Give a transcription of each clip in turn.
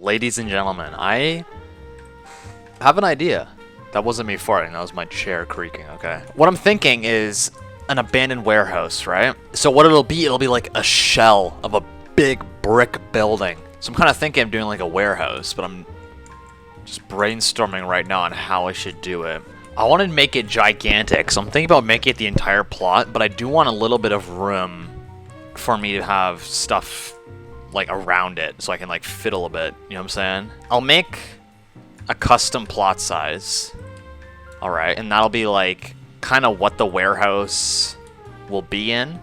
Ladies and gentlemen, I have an idea. That wasn't me farting, that was my chair creaking, okay? What I'm thinking is an abandoned warehouse, right? So what it'll be like a shell of a big brick building. So I'm kind of thinking of doing like a warehouse, but I'm just brainstorming right now on how I should do it. I want to make it gigantic, so I'm thinking about making it the entire plot, but I do want a little bit of room for me to have stuff like around it, so I can like fiddle a bit, you know what I'm saying? I'll make a custom plot size, alright, and that'll be like kind of what the warehouse will be in.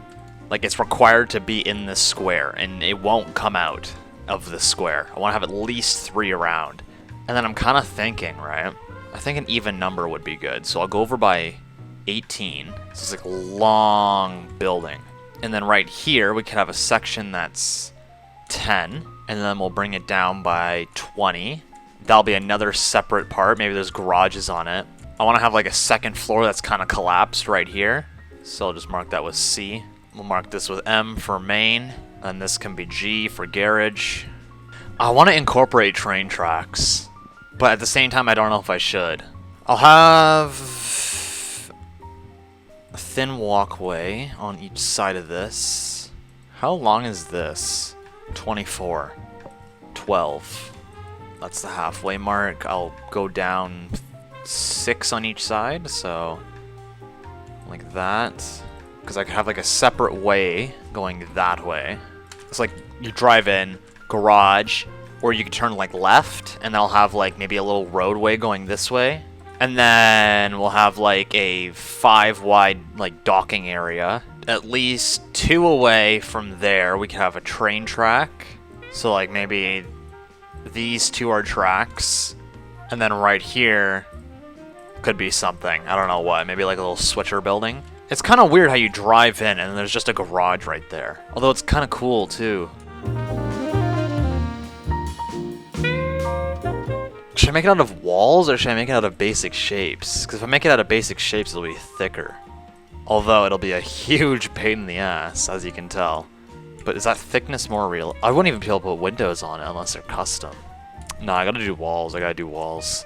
Like it's required to be in this square, and it won't come out of the square. I want to have at least 3 around. And then I'm kind of thinking, right? I think an even number would be good. So I'll go over by 18. So it's like a long building. And then right here, we could have a section that's 10. And then we'll bring it down by 20. That'll be another separate part. Maybe there's garages on it. I want to have like a second floor that's kind of collapsed right here. So I'll just mark that with C. We'll mark this with M for main. And this can be G for garage. I want to incorporate train tracks. But at the same time, I don't know if I should. I'll have a thin walkway on each side of this. How long is this? 24. 12. That's the halfway mark. I'll go down 6 on each side, so like that. Because I could have like a separate way going that way. It's like you drive in, garage, or you could turn like left, and I'll have like maybe a little roadway going this way. And then we'll have like a 5 wide like docking area. At least 2 away from there, we could have a train track. So like maybe these 2 are tracks. And then right here could be something. I don't know what. Maybe like a little switcher building. It's kind of weird how you drive in and there's just a garage right there. Although it's kind of cool too. Should I make it out of walls, or should I make it out of basic shapes? Because if I make it out of basic shapes, it'll be thicker. Although, it'll be a huge pain in the ass, as you can tell. But is that thickness more real? I wouldn't even be able to put windows on it unless they're custom. No, I gotta do walls. I gotta do walls.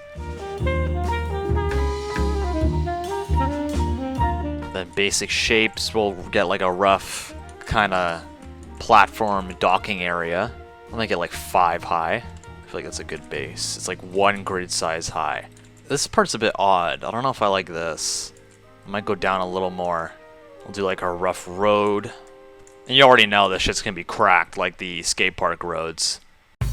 Then basic shapes, we'll get like a rough kind of platform docking area. I'll make it like 5 high. I feel like that's a good base. It's like 1 grid size high. This part's a bit odd. I don't know if I like this. I might go down a little more. We'll do like a rough road. And you already know this shit's gonna be cracked like the skate park roads. I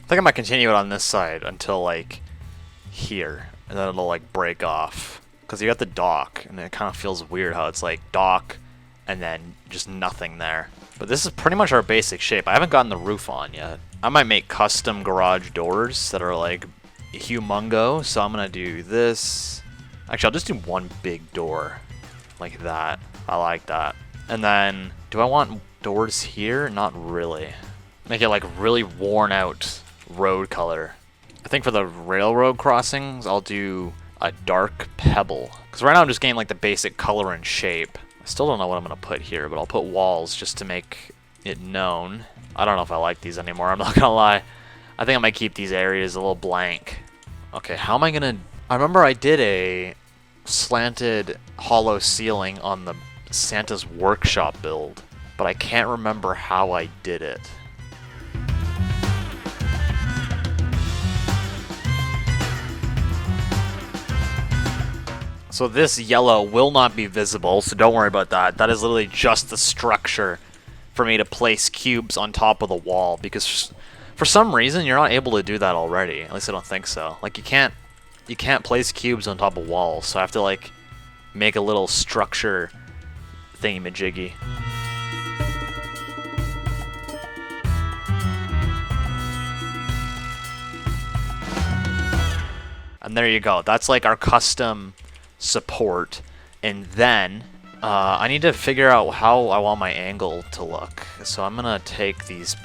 think I might continue it on this side until like here. And then it'll like break off. Because you got the dock, and it kind of feels weird how it's like dock and then just nothing there. But this is pretty much our basic shape. I haven't gotten the roof on yet. I might make custom garage doors that are like humongo. So I'm going to do this. Actually, I'll just do 1 big door like that. I like that. And then, do I want doors here? Not really. Make it like really worn out road color. I think for the railroad crossings, I'll do a dark pebble. Because right now I'm just getting like the basic color and shape. I still don't know what I'm going to put here, but I'll put walls just to make it known. I don't know if I like these anymore, I'm not going to lie. I think I might keep these areas a little blank. Okay, how am I going to... I remember I did a slanted hollow ceiling on the Santa's workshop build, but I can't remember how I did it. So this yellow will not be visible, so don't worry about that. That is literally just the structure for me to place cubes on top of the wall, because for some reason you're not able to do that already. At least I don't think so. Like you can't place cubes on top of walls, so I have to like make a little structure thingy-majiggy. And there you go. That's like our custom support. And then I need to figure out how I want my angle to look. So I'm gonna take these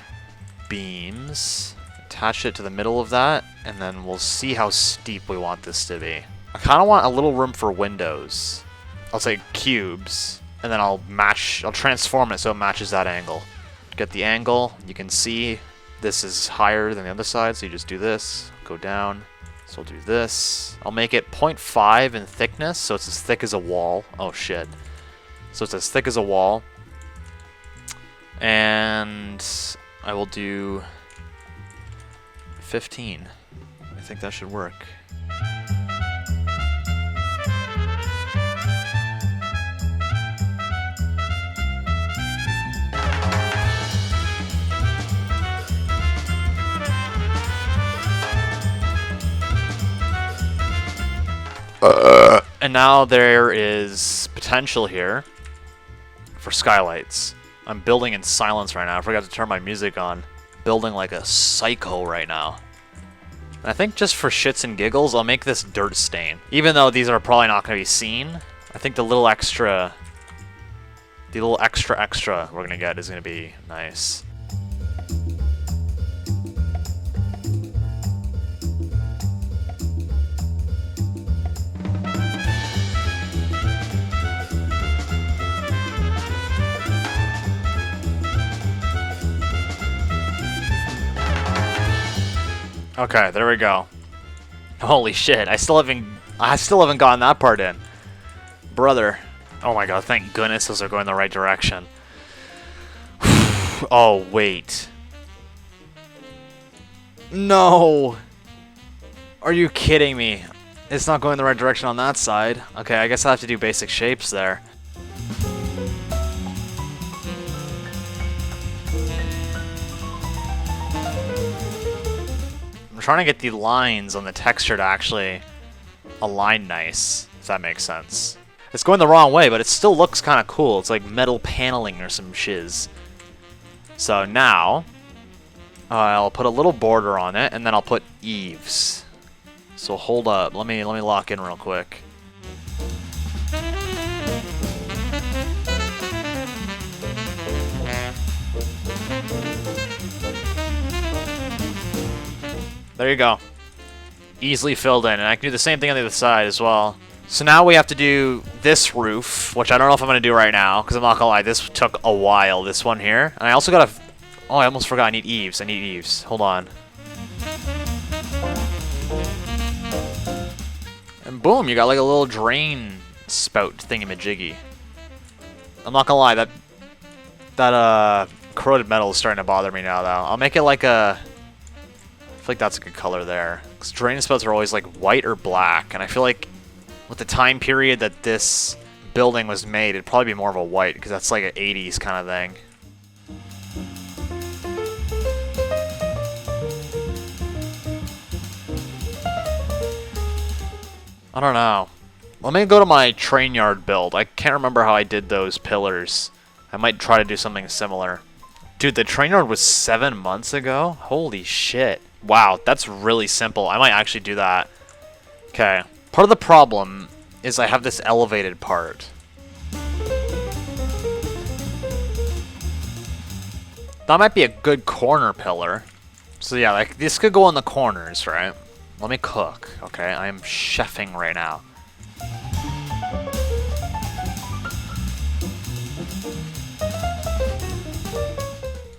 beams, attach it to the middle of that, and then we'll see how steep we want this to be. I kind of want a little room for windows. I'll say cubes, and then I'll transform it so it matches that angle. Get the angle, you can see this is higher than the other side, so you just do this, go down. So I'll do this. I'll make it 0.5 in thickness, so it's as thick as a wall. Oh shit. So it's as thick as a wall. And I will do 15. I think that should work. And now there is potential here for skylights. I'm building in silence right now. I forgot to turn my music on. Building like a psycho right now. And I think just for shits and giggles, I'll make this dirt stain. Even though these are probably not going to be seen, I think the little extra we're going to get is going to be nice. Okay, there we go. Holy shit, I still haven't gotten that part in. Brother. Oh my god, thank goodness those are going the right direction. Oh, wait. No! Are you kidding me? It's not going the right direction on that side. Okay, I guess I have to do basic shapes there. I'm trying to get the lines on the texture to actually align nice, if that makes sense. It's going the wrong way, but it still looks kind of cool. It's like metal paneling or some shiz. So now, I'll put a little border on it, and then I'll put eaves. So hold up, let me lock in real quick. There you go. Easily filled in, and I can do the same thing on the other side as well. So now we have to do this roof, which I don't know if I'm going to do right now, because I'm not going to lie, this took a while, this one here. And I also got to... Oh, I almost forgot I need eaves. I need eaves. Hold on. And boom, you got like a little drain spout thingamajiggy. I'm not going to lie, that corroded metal is starting to bother me now, though. I'll make it like a... I feel like that's a good color there. Because drain spouts are always like white or black, and I feel like with the time period that this building was made, it'd probably be more of a white, because that's like an 80s kind of thing. I don't know. Let me go to my train yard build. I can't remember how I did those pillars. I might try to do something similar. Dude, the train yard was 7 months ago? Holy shit. Wow, that's really simple. I might actually do that. Okay. Part of the problem is I have this elevated part. That might be a good corner pillar. So yeah, like this could go in the corners, right? Let me cook, okay? I am chefing right now.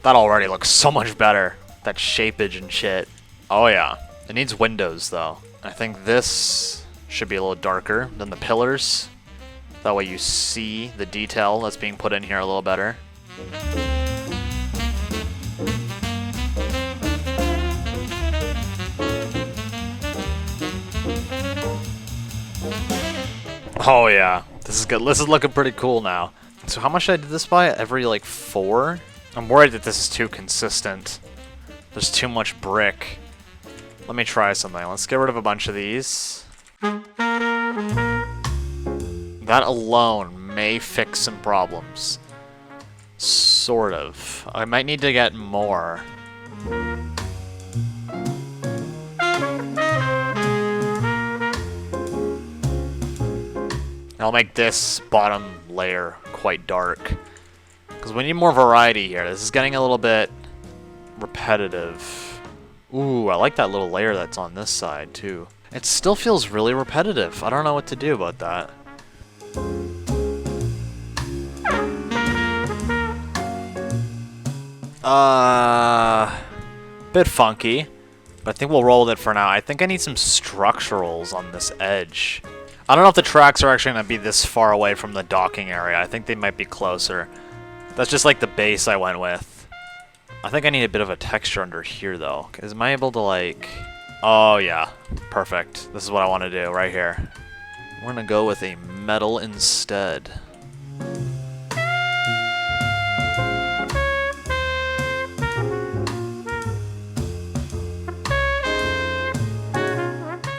That already looks so much better. That shapeage and shit. Oh yeah. It needs windows though. I think this should be a little darker than the pillars. That way you see the detail that's being put in here a little better. Oh yeah. This is good. This is looking pretty cool now. So how much did I do this by? Every like 4? I'm worried that this is too consistent. There's too much brick. Let me try something. Let's get rid of a bunch of these. That alone may fix some problems. Sort of. I might need to get more. I'll make this bottom layer quite dark. Because we need more variety here. This is getting a little bit repetitive. Ooh, I like that little layer that's on this side, too. It still feels really repetitive. I don't know what to do about that. Bit funky, but I think we'll roll with it for now. I think I need some structurals on this edge. I don't know if the tracks are actually going to be this far away from the docking area. I think they might be closer. That's just like the base I went with. I think I need a bit of a texture under here, though. Am I able to, like... Oh, yeah. Perfect. This is what I want to do right here. We're going to go with a metal instead.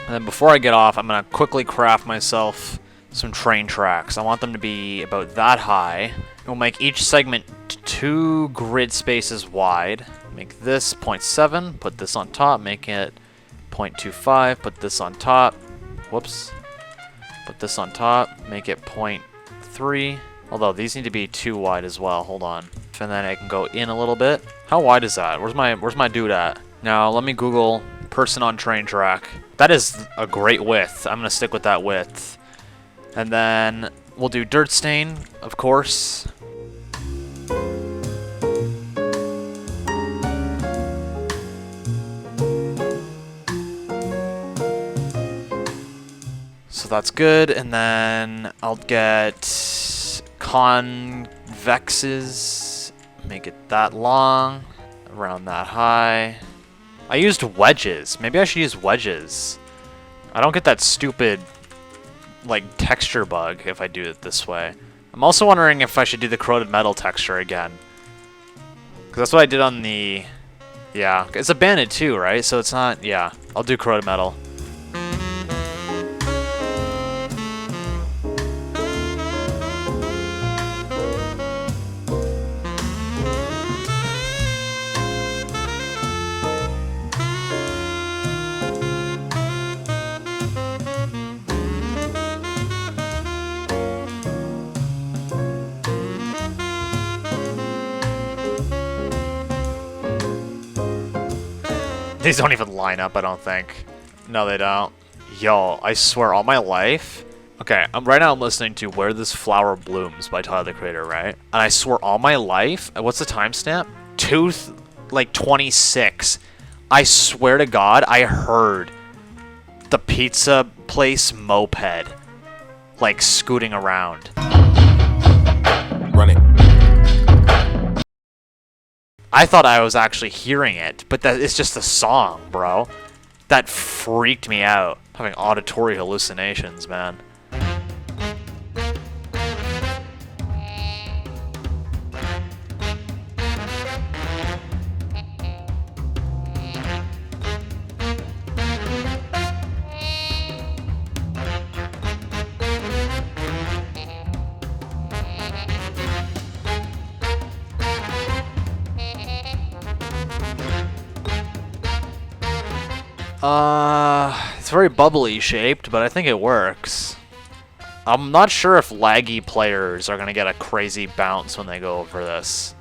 And then before I get off, I'm going to quickly craft myself some train tracks. I want them to be about that high. We'll make each segment 2 grid spaces wide. Make this 0.7, put this on top, make it 0.25, put this on top. Whoops. Put this on top, make it 0.3. Although these need to be 2 wide as well. Hold on. And then I can go in a little bit. How wide is that? Where's my dude at? Now let me Google person on train track. That is a great width. I'm gonna stick with that width. And then we'll do dirt stain, of course. So that's good, and then I'll get convexes, make it that long, around that high. I used wedges. Maybe I should use wedges. I don't get that stupid, like, texture bug if I do it this way. I'm also wondering if I should do the corroded metal texture again. Because that's what I did on the... Yeah, it's a bandit too, right? So it's not... Yeah, I'll do corroded metal. These don't even line up, I don't think. No, they don't. Yo, I swear, all my life... Okay, right now I'm listening to Where This Flower Blooms by Tyler, the Creator, right? And I swear, all my life... What's the timestamp? 26. I swear to God, I heard the pizza place moped, like, scooting around. Run it. I thought I was actually hearing it, but that it's just a song, bro. That freaked me out. Having auditory hallucinations, man. It's very bubbly shaped, but I think it works. I'm not sure if laggy players are gonna get a crazy bounce when they go over this.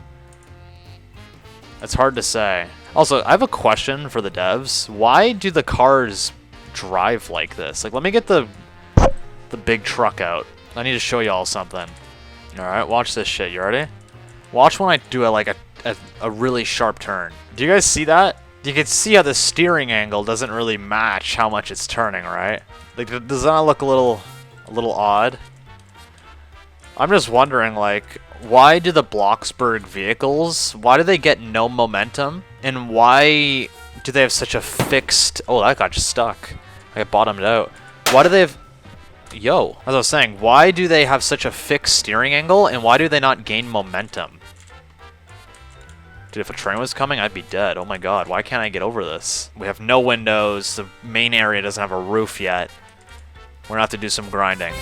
It's hard to say. Also, I have a question for the devs. Why do the cars drive like this? Like, let me get the big truck out. I need to show y'all something. Alright, watch this shit. You ready? Watch when I do a really sharp turn. Do you guys see that? You can see how the steering angle doesn't really match how much it's turning, right? Like, does that not look a little odd? I'm just wondering, like, why do the Bloxburg vehicles, why do they get no momentum? And why do they have such a fixed... Oh, that got just stuck. I got bottomed out. Why do they have... Yo, as I was saying, why do they have such a fixed steering angle, and why do they not gain momentum? Dude, if a train was coming, I'd be dead. Oh my god, why can't I get over this? We have no windows, the main area doesn't have a roof yet. We're gonna have to do some grinding.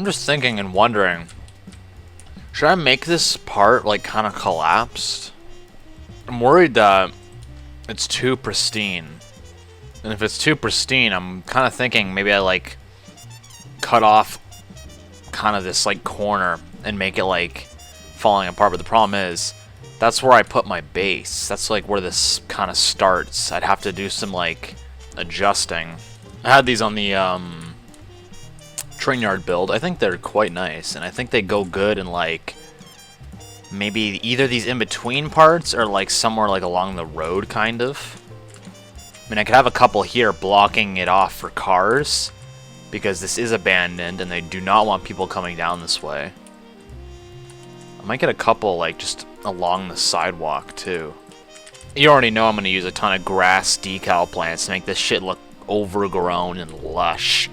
I'm just thinking and wondering, should I make this part like kind of collapsed? I'm worried that it's too pristine. And if it's too pristine, I'm kind of thinking maybe I like cut off kind of this like corner and make it like falling apart. But the problem is, that's where I put my base. That's like where this kind of starts. I'd have to do some like adjusting. I had these on the train yard build. I think they're quite nice, and I think they go good in like maybe either these in-between parts or like somewhere like along the road, kind of. I mean, I could have a couple here blocking it off for cars because this is abandoned and they do not want people coming down this way. I might get a couple like just along the sidewalk too. You already know I'm going to use a ton of grass decal plants to make this shit look overgrown and lush,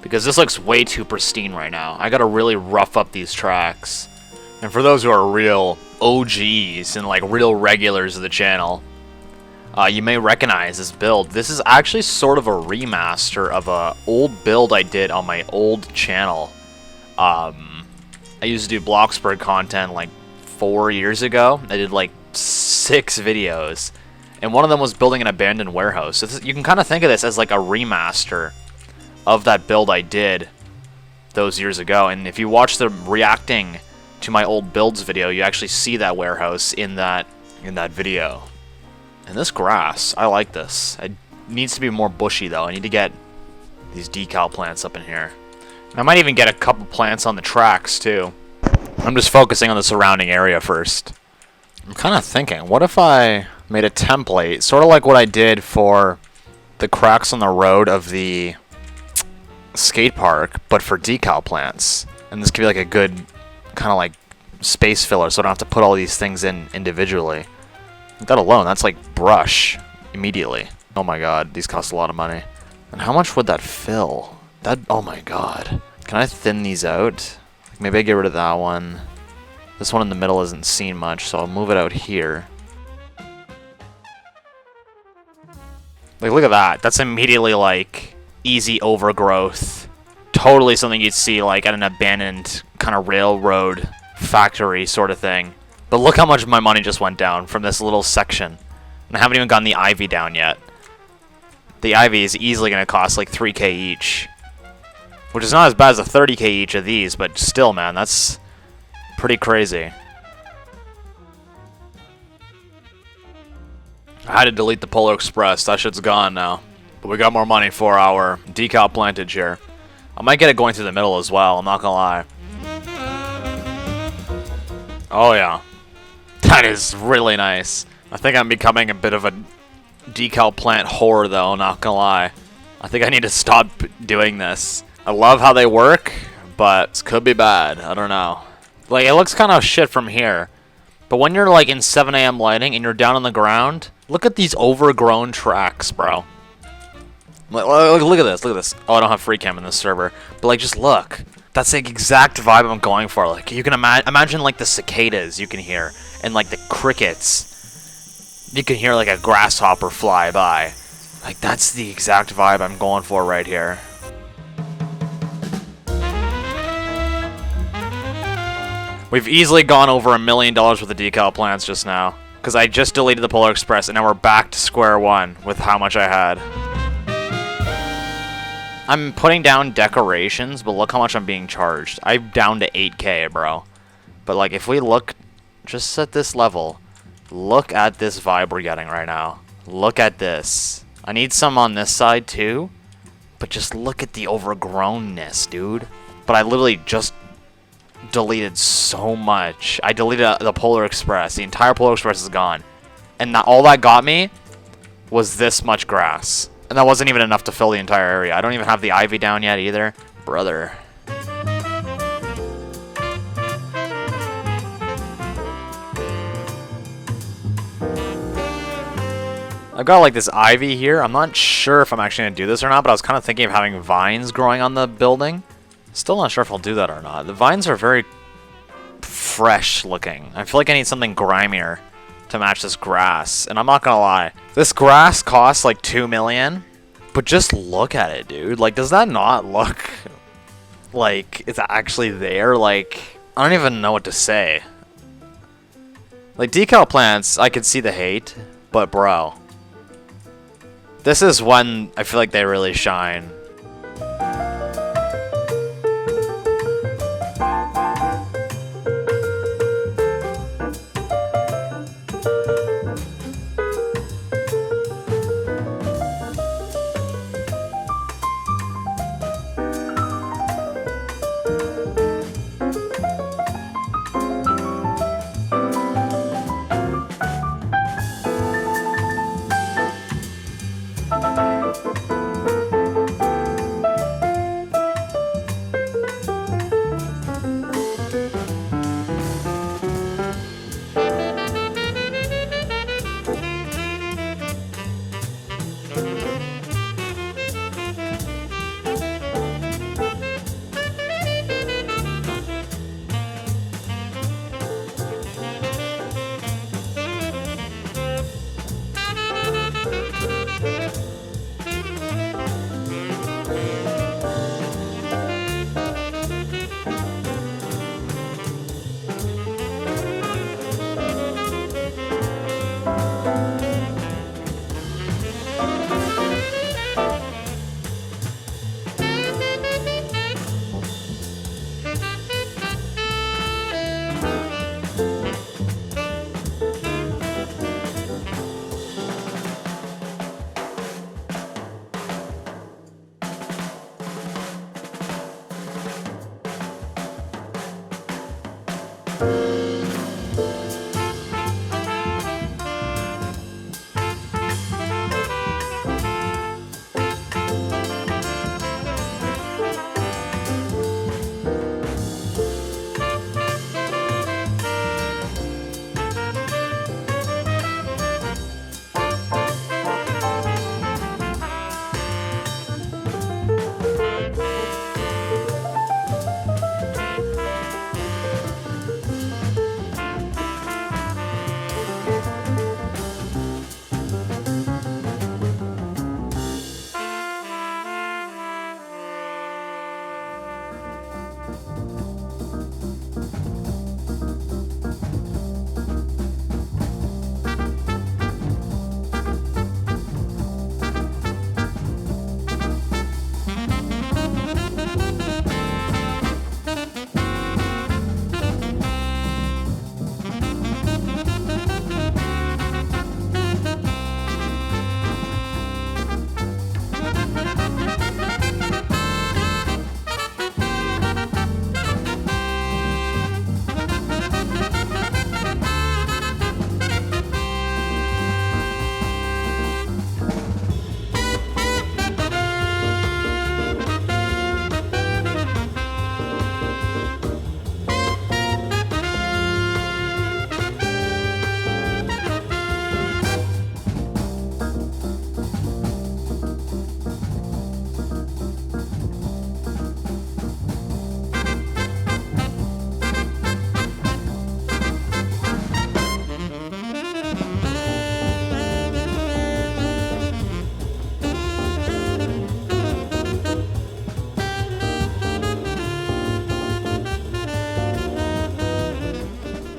because this looks way too pristine right now. I got to really rough up these tracks. And for those who are real OGs and like real regulars of the channel, you may recognize this build. This is actually sort of a remaster of a old build I did on my old channel. I used to do Bloxburg content like 4 years ago. I did like 6 videos, and one of them was building an abandoned warehouse. So you can kind of think of this as like a remaster of that build I did those years ago. And if you watch the reacting to my old builds video, you actually see that warehouse in that video. And this grass, I like this. It needs to be more bushy though. I need to get these decal plants up in here. And I might even get a couple plants on the tracks too. I'm just focusing on the surrounding area first. I'm kind of thinking, what if I made a template, sort of like what I did for the cracks on the road of the skate park, but for decal plants. And this could be like a good kind of like space filler, so I don't have to put all these things in individually. That alone, that's like brush immediately. Oh my god, these cost a lot of money. And how much would that fill? That, oh my god. Can I thin these out? Like maybe I get rid of that one. This one in the middle isn't seen much, so I'll move it out here. Like, look at that. That's immediately like easy overgrowth. Totally something you'd see like at an abandoned kind of railroad factory sort of thing. But look how much my money just went down from this little section. And I haven't even gotten the ivy down yet. The ivy is easily going to cost like 3k each. Which is not as bad as a 30k each of these, but still, man, that's pretty crazy. I had to delete the Polar Express. That shit's gone now. But we got more money for our decal plantage here. I might get it going through the middle as well, I'm not gonna lie. Oh yeah. That is really nice. I think I'm becoming a bit of a decal plant whore though, not gonna lie. I think I need to stop doing this. I love how they work, but it could be bad. I don't know. Like, it looks kind of shit from here. But when you're like in 7 AM lighting and you're down on the ground, look at these overgrown tracks, bro. Look at this, look at this. Oh, I don't have free cam in this server. But like, just look. That's the exact vibe I'm going for. Like, you can imagine like the cicadas you can hear, and like the crickets. You can hear like a grasshopper fly by. Like, that's the exact vibe I'm going for right here. We've easily gone over $1 million worth of decal plants just now, because I just deleted the Polar Express, and now we're back to square one with how much I had. I'm putting down decorations, but look how much I'm being charged. I'm down to 8k, bro. But like, if we look just at this level, look at this vibe we're getting right now. Look at this. I need some on this side too, but just look at the overgrownness, dude. But I literally just deleted so much. I deleted the Polar Express. The entire Polar Express is gone. And all that got me was this much grass. And that wasn't even enough to fill the entire area. I don't even have the ivy down yet either. Brother. I've got like this ivy here. I'm not sure if I'm actually going to do this or not, but I was kind of thinking of having vines growing on the building. Still not sure if I'll do that or not. The vines are very fresh looking. I feel like I need something grimier to match this grass. And I'm not gonna lie, this grass costs like 2 million, but just look at it, dude. Like, does that not look like, it's actually there. Like, I don't even know what to say. Like, decal plants, I could see the hate, but bro. This is when I feel like they really shine.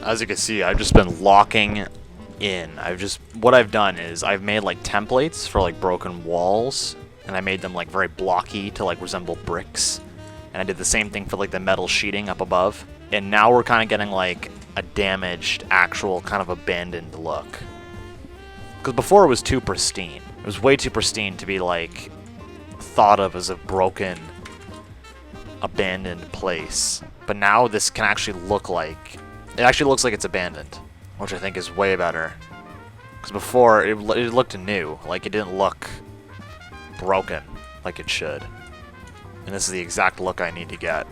As you can see, I've just been locking in. What I've done is I've made like templates for like broken walls, and I made them like very blocky to like resemble bricks. And I did the same thing for like the metal sheeting up above. And now we're kind of getting like a damaged, actual kind of abandoned look. Because before it was too pristine. It was way too pristine to be like thought of as a broken, abandoned place. But now this can actually look like, it actually looks like it's abandoned, which I think is way better. Because before, it looked new. Like, it didn't look broken like it should. And this is the exact look I need to get.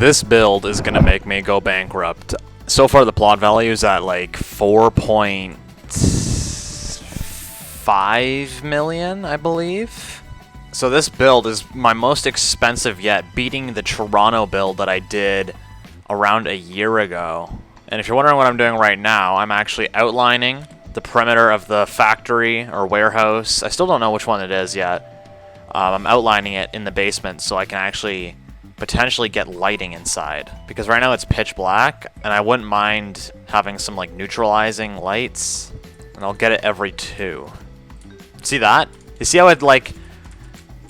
This build is gonna make me go bankrupt. So far the plot value is at like 4.5 million, I believe. So this build is my most expensive yet, beating the Toronto build that I did around a year ago. And if you're wondering what I'm doing right now, I'm actually outlining the perimeter of the factory or warehouse. I still don't know which one it is yet. I'm outlining it in the basement so I can actually potentially get lighting inside. Because right now it's pitch black, and I wouldn't mind having some like neutralizing lights. And I'll get it every 2. See that? You see how it like...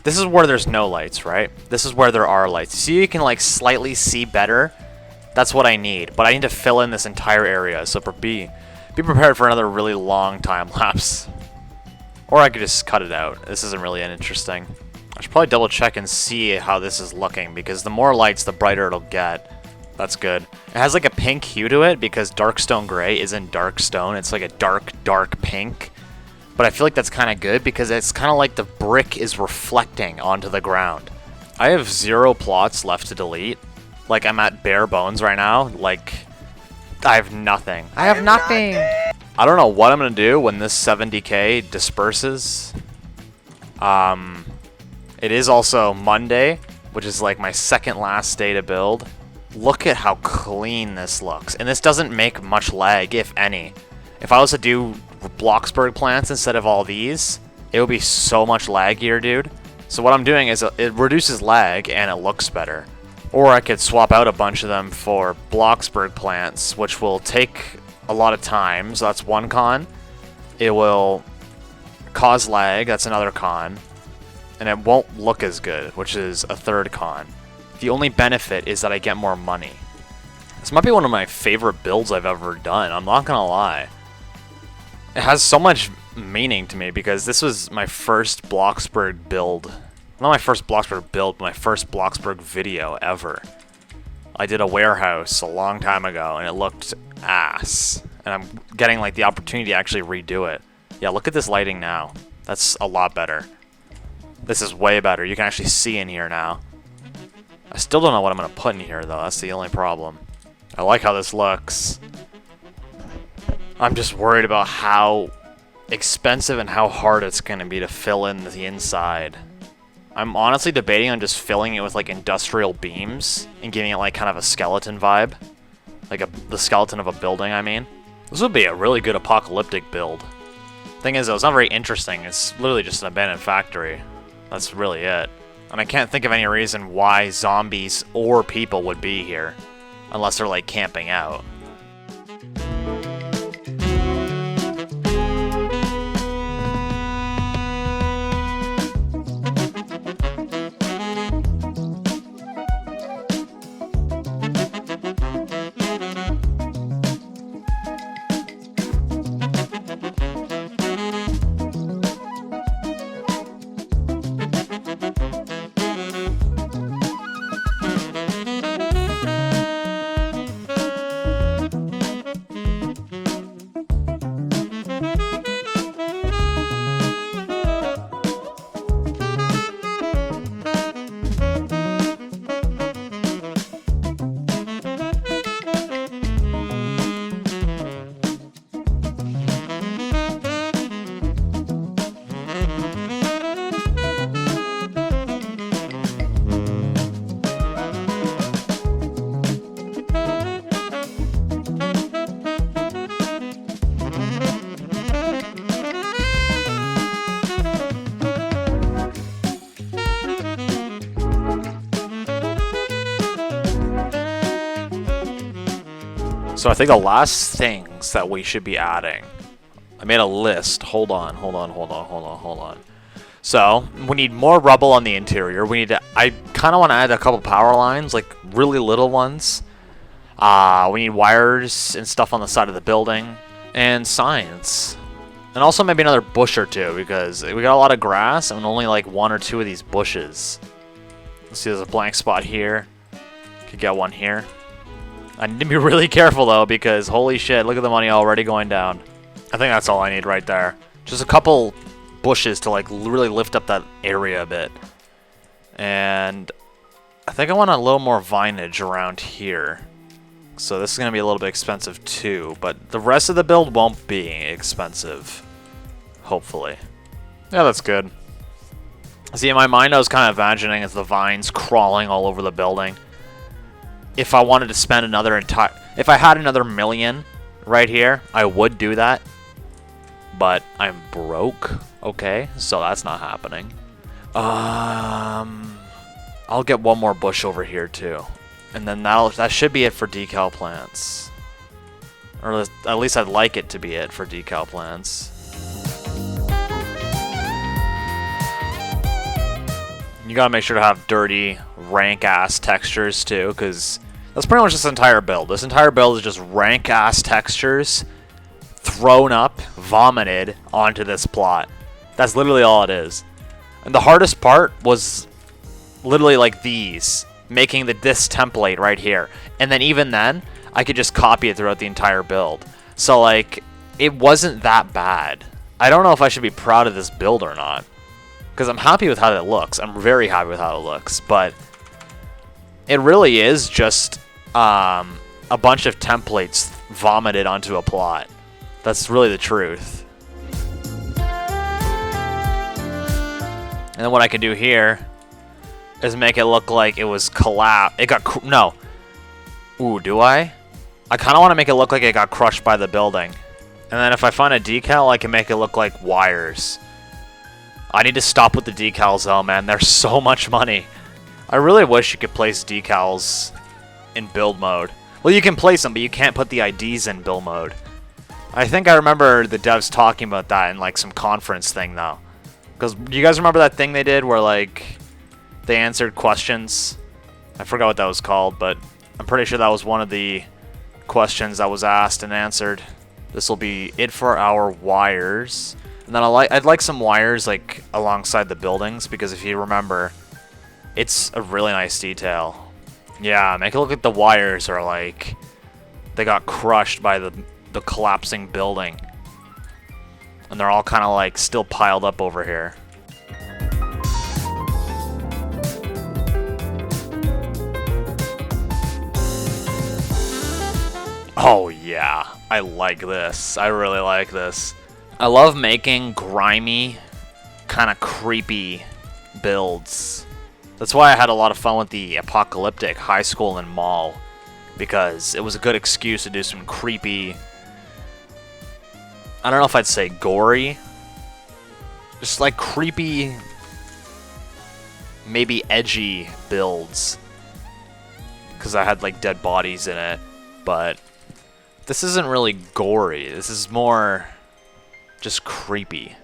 This is where there's no lights, right? This is where there are lights. See, you can like slightly see better. That's what I need. But I need to fill in this entire area. So be prepared for another really long time lapse. Or I could just cut it out. This isn't really interesting. I should probably double check and see how this is looking, because the more lights, the brighter it'll get. That's good. It has like a pink hue to it because dark stone gray isn't dark stone. It's like a dark pink. But I feel like that's kind of good because it's kind of like the brick is reflecting onto the ground. I have 0 plots left to delete. Like, I'm at bare bones right now. Like, I have nothing. I have nothing! I don't know what I'm going to do when this 70k disperses. It is also Monday, which is like my second last day to build. Look at how clean this looks. And this doesn't make much lag, if any. If I was to do Bloxburg plants instead of all these, it would be so much laggier, dude. So what I'm doing is it reduces lag and it looks better. Or I could swap out a bunch of them for Bloxburg plants, which will take a lot of time. So that's one con. It will cause lag. That's another con. And it won't look as good, which is a third con. The only benefit is that I get more money. This might be one of my favorite builds I've ever done. I'm not gonna lie. It has so much meaning to me because this was my first Bloxburg build. Not my first Bloxburg build, but my first Bloxburg video ever. I did a warehouse a long time ago and it looked ass. And I'm getting like the opportunity to actually redo it. Yeah, look at this lighting now. That's a lot better. This is way better. You can actually see in here now. I still don't know what I'm going to put in here though. That's the only problem. I like how this looks. I'm just worried about how expensive and how hard it's going to be to fill in the inside. I'm honestly debating on just filling it with like industrial beams and giving it like kind of a skeleton vibe. Like the skeleton of a building, I mean. This would be a really good apocalyptic build. Thing is though, it's not very interesting. It's literally just an abandoned factory. That's really it. And I can't think of any reason why zombies or people would be here. Unless they're like camping out. So I think the last things that we should be adding, I made a list. Hold on. So we need more rubble on the interior. I kind of want to add a couple power lines, like really little ones. We need wires and stuff on the side of the building and signs. And also maybe another bush or two because we got a lot of grass and only like 1 or 2 of these bushes. Let's see, there's a blank spot here. Could get one here. I need to be really careful though because holy shit, look at the money already going down. I think that's all I need right there. Just a couple bushes to like really lift up that area a bit. And I think I want a little more vinage around here. So this is going to be a little bit expensive too, but the rest of the build won't be expensive. Hopefully. Yeah, that's good. See, in my mind I was kind of imagining as the vines crawling all over the building. If I wanted to spend another if I had another million right here, I would do that. But I'm broke, okay? So that's not happening. I'll get one more bush over here too. And then that should be it for decal plants. Or at least I'd like it to be it for decal plants. You gotta make sure to have dirty, rank-ass textures too, because that's pretty much this entire build. This entire build is just rank-ass textures thrown up, vomited onto this plot. That's literally all it is. And the hardest part was literally like these, making this template right here. And then even then, I could just copy it throughout the entire build. So like, it wasn't that bad. I don't know if I should be proud of this build or not. Because I'm happy with how it looks. I'm very happy with how it looks. But it really is just a bunch of templates vomited onto a plot. That's really the truth. And then what I can do here is make it look like it was no. Ooh, do I? I kind of want to make it look like it got crushed by the building. And then if I find a decal, I can make it look like wires. I need to stop with the decals though, man. They're so much money. I really wish you could place decals in build mode. Well, you can place them, but you can't put the IDs in build mode. I think I remember the devs talking about that in like some conference thing though. Because do you guys remember that thing they did where like they answered questions? I forgot what that was called, but I'm pretty sure that was one of the questions that was asked and answered. This will be it for our wires. And then I'd like some wires like alongside the buildings, because if you remember, it's a really nice detail. Yeah, make it look like the wires are like they got crushed by the collapsing building. And they're all kind of like still piled up over here. Oh yeah, I like this. I really like this. I love making grimy, kind of creepy builds. That's why I had a lot of fun with the apocalyptic high school and mall, because it was a good excuse to do some creepy, I don't know if I'd say gory, just like creepy, maybe edgy builds, because I had like dead bodies in it. But this isn't really gory, this is more just creepy.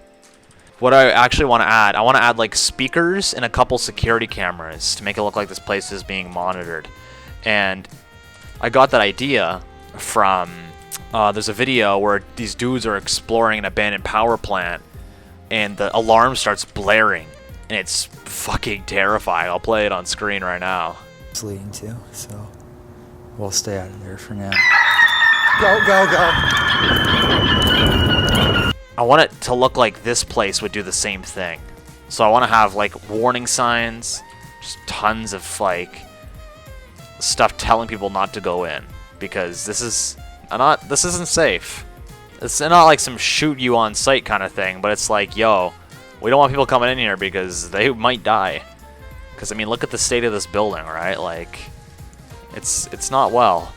What I actually want to add, I want to add like speakers and a couple security cameras to make it look like this place is being monitored. And I got that idea from, there's a video where these dudes are exploring an abandoned power plant and the alarm starts blaring and it's fucking terrifying. I'll play it on screen right now. It's leading to, so we'll stay out of there for now. Go, go, go. I want it to look like this place would do the same thing. So I want to have like warning signs, just tons of like stuff telling people not to go in, because this isn't safe. It's not like some shoot you on sight kind of thing, but it's like, yo, we don't want people coming in here because they might die. Because I mean, look at the state of this building, right? Like, it's not well.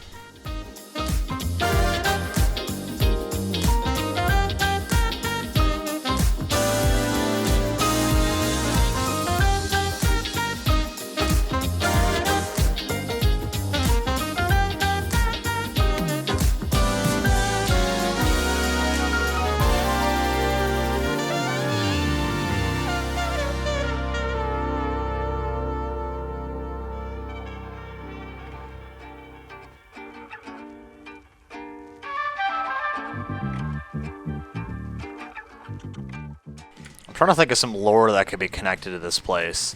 I'm trying to think of some lore that could be connected to this place.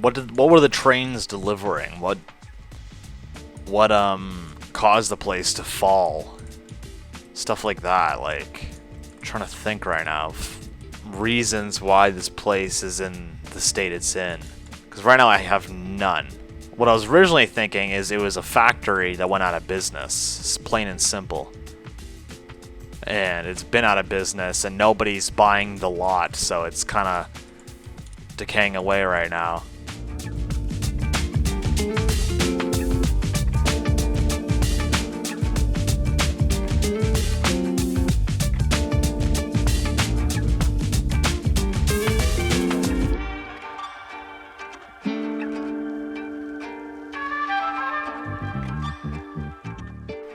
What were the trains delivering? What caused the place to fall? Stuff like that. Like, I'm trying to think right now of reasons why this place is in the state it's in. Because right now I have none. What I was originally thinking is it was a factory that went out of business. It's plain and simple. And it's been out of business and nobody's buying the lot, so it's kind of decaying away right now.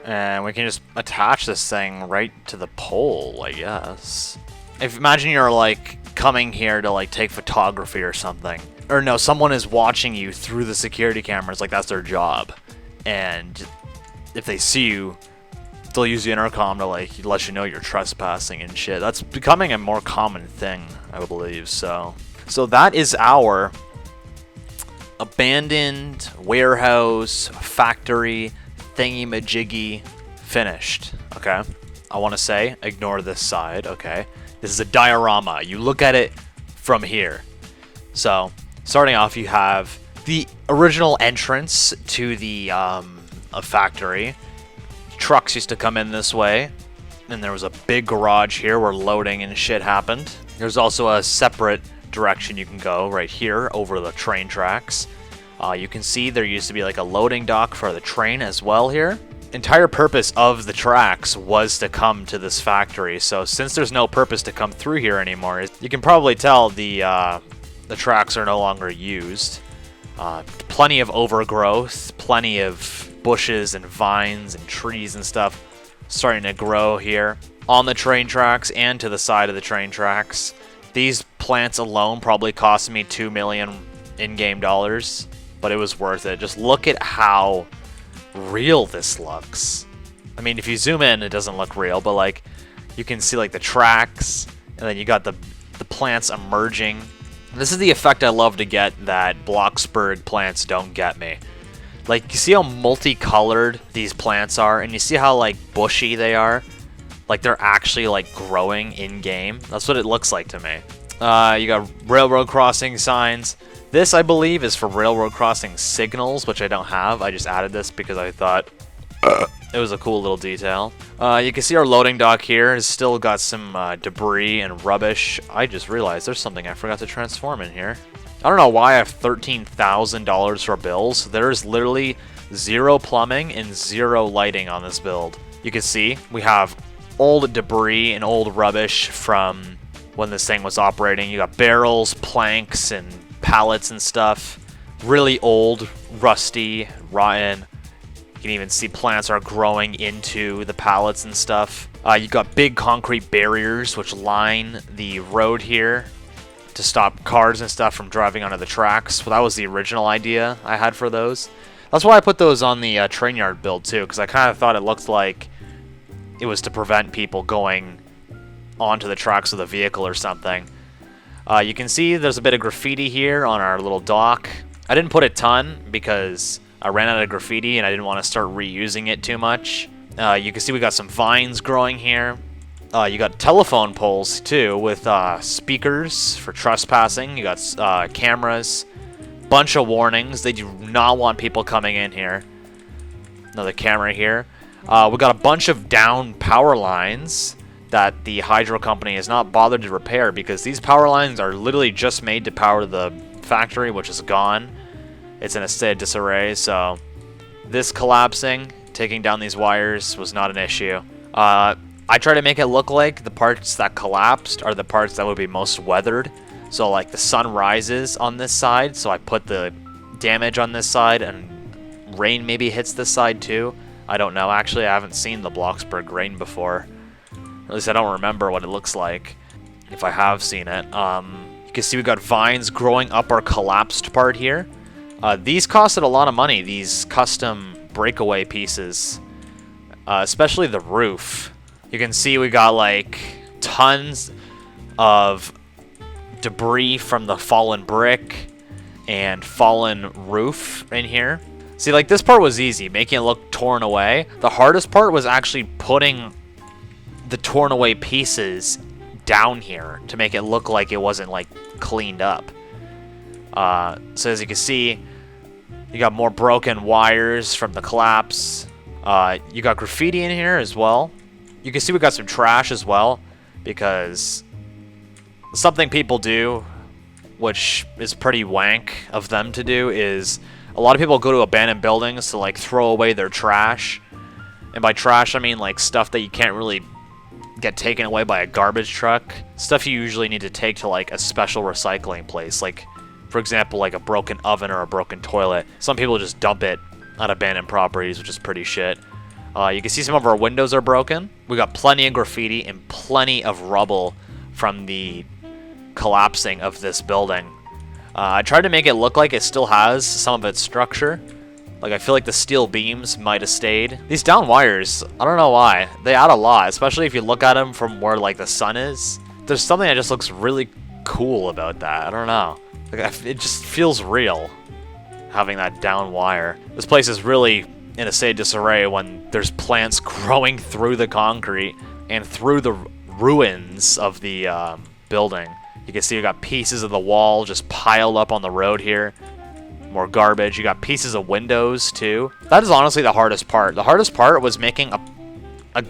And we can just attach this thing right to the pole, I guess. Imagine you're like coming here to like take photography or something. Or no, someone is watching you through the security cameras, like that's their job. And if they see you, they'll use the intercom to like let you know you're trespassing and shit. That's becoming a more common thing, I believe. So that is our abandoned warehouse factory thingy-majiggy finished. Okay, I want to say ignore this side. Okay, this is a diorama. You look at it from here. So starting off, you have the original entrance to the a factory. Trucks used to come in this way, and there was a big garage here where loading and shit happened. There's also a separate direction you can go right here over the train tracks. You can see there used to be like a loading dock for the train as well here. Entire purpose of the tracks was to come to this factory, so since there's no purpose to come through here anymore, you can probably tell the tracks are no longer used. Plenty of overgrowth, plenty of bushes and vines and trees and stuff starting to grow here on the train tracks and to the side of the train tracks. These plants alone probably cost me $2 million in-game dollars, but it was worth it. Just look at how real this looks. I mean, if you zoom in, it doesn't look real, but like you can see like the tracks, and then you got the plants emerging. This is the effect I love to get that Bloxburg plants don't get me. Like, you see how multicolored these plants are, and you see how like bushy they are? Like they're actually like growing in game. That's what it looks like to me. You got railroad crossing signs. This, I believe, is for railroad crossing signals, which I don't have. I just added this because I thought it was a cool little detail. You can see our loading dock here has still got some debris and rubbish. I just realized there's something I forgot to transform in here. I don't know why I have $13,000 for bills. There's literally 0 plumbing and 0 lighting on this build. You can see we have old debris and old rubbish from when this thing was operating. You got barrels, planks, and pallets and stuff. Really old, rusty, rotten. You can even see plants are growing into the pallets and stuff. You got big concrete barriers which line the road here to stop cars and stuff from driving onto the tracks. Well, that was the original idea I had for those. That's why I put those on the train yard build too, because I kind of thought it looked like it was to prevent people going onto the tracks with a vehicle or something. You can see there's a bit of graffiti here on our little dock. I didn't put a ton because I ran out of graffiti and I didn't want to start reusing it too much. You can see we got some vines growing here. You got telephone poles too with speakers for trespassing. You got cameras, bunch of warnings. They do not want people coming in here. Another camera here. We got a bunch of down power lines that the hydro company has not bothered to repair because these power lines are literally just made to power the factory, which is gone. It's in a state of disarray, so this collapsing, taking down these wires, was not an issue. I try to make it look like the parts that collapsed are the parts that would be most weathered. So like the sun rises on this side, so I put the damage on this side, and rain maybe hits this side too. I don't know. Actually, I haven't seen the Bloxburg rain before. At least I don't remember what it looks like, if I have seen it. You can see we got vines growing up our collapsed part here. These costed a lot of money, these custom breakaway pieces, especially the roof. You can see we got like tons of debris from the fallen brick and fallen roof in here. See, like this part was easy, making it look torn away. The hardest part was actually putting the torn away pieces down here to make it look like it wasn't like cleaned up. So as you can see, You got more broken wires from the collapse. You got graffiti in here as well. You can see we got some trash as well, because something people do, which is pretty wank of them to do, is a lot of people go to abandoned buildings to like throw away their trash. And by trash, I mean like stuff that you can't really get taken away by a garbage truck. Stuff you usually need to take to like a special recycling place, like for example like a broken oven or a broken toilet. Some people just dump it on abandoned properties, which is pretty shit. You can see some of our windows are broken. We got plenty of graffiti and plenty of rubble from the collapsing of this building. I tried to make it look like it still has some of its structure. Like, I feel like the steel beams might have stayed. These down wires, I don't know why. They add a lot, especially if you look at them from where, like, the sun is. There's something that just looks really cool about that. I don't know. Like, it just feels real, having that down wire. This place is really in a state of disarray when there's plants growing through the concrete and through the ruins of the building. You can see you got pieces of the wall just piled up on the road here. More garbage. You got pieces of windows too. That is honestly the hardest part. The hardest part was making a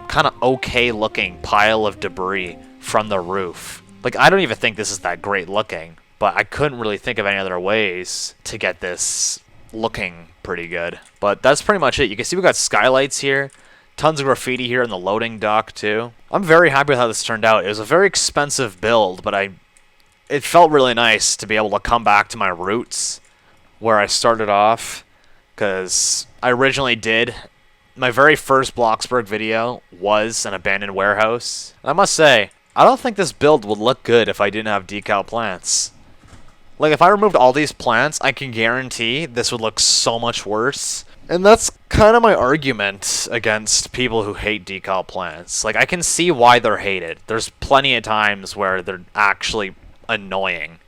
kind of okay looking pile of debris from the roof. Like, I don't even think this is that great looking, but I couldn't really think of any other ways to get this looking pretty good. But that's pretty much it. You can see we got skylights here. Tons of graffiti here in the loading dock too. I'm very happy with how this turned out. It was a very expensive build, but it felt really nice to be able to come back to my roots where I started off, because I originally did my very first Bloxburg video was an abandoned warehouse. And I must say, I don't think this build would look good if I didn't have decal plants. Like, if I removed all these plants, I can guarantee this would look so much worse. And that's kind of my argument against people who hate decal plants. Like, I can see why they're hated. There's plenty of times where they're actually annoying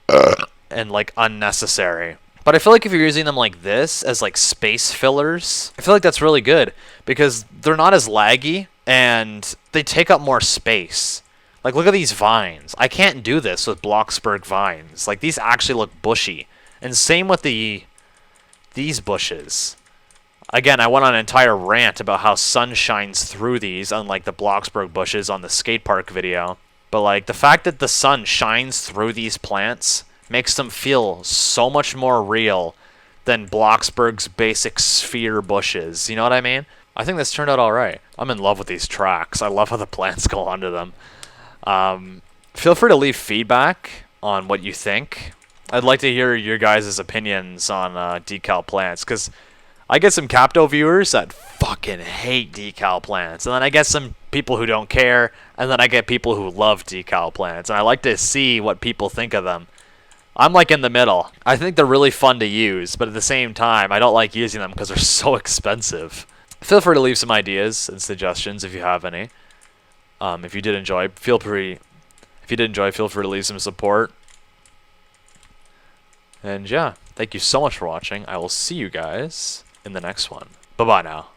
and, like, unnecessary. But I feel like if you're using them like this as, like, space fillers, I feel like that's really good, because they're not as laggy and they take up more space. Like, look at these vines. I can't do this with Bloxburg vines. Like, these actually look bushy. And same with these bushes. Again, I went on an entire rant about how sun shines through these, unlike the Bloxburg bushes on the skate park video. But, like, the fact that the sun shines through these plants makes them feel so much more real than Bloxburg's basic sphere bushes. You know what I mean? I think this turned out alright. I'm in love with these tracks. I love how the plants go onto them. Feel free to leave feedback on what you think. I'd like to hear your guys' opinions on decal plants, because I get some Capto viewers that fucking hate decal plants, and then I get some people who don't care, and then I get people who love decal plants, and I like to see what people think of them. I'm like in the middle. I think they're really fun to use, but at the same time, I don't like using them because they're so expensive. Feel free to leave some ideas and suggestions if you have any. If you did enjoy, feel free to leave some support. And yeah, thank you so much for watching. I will see you guys in the next one. Bye-bye now.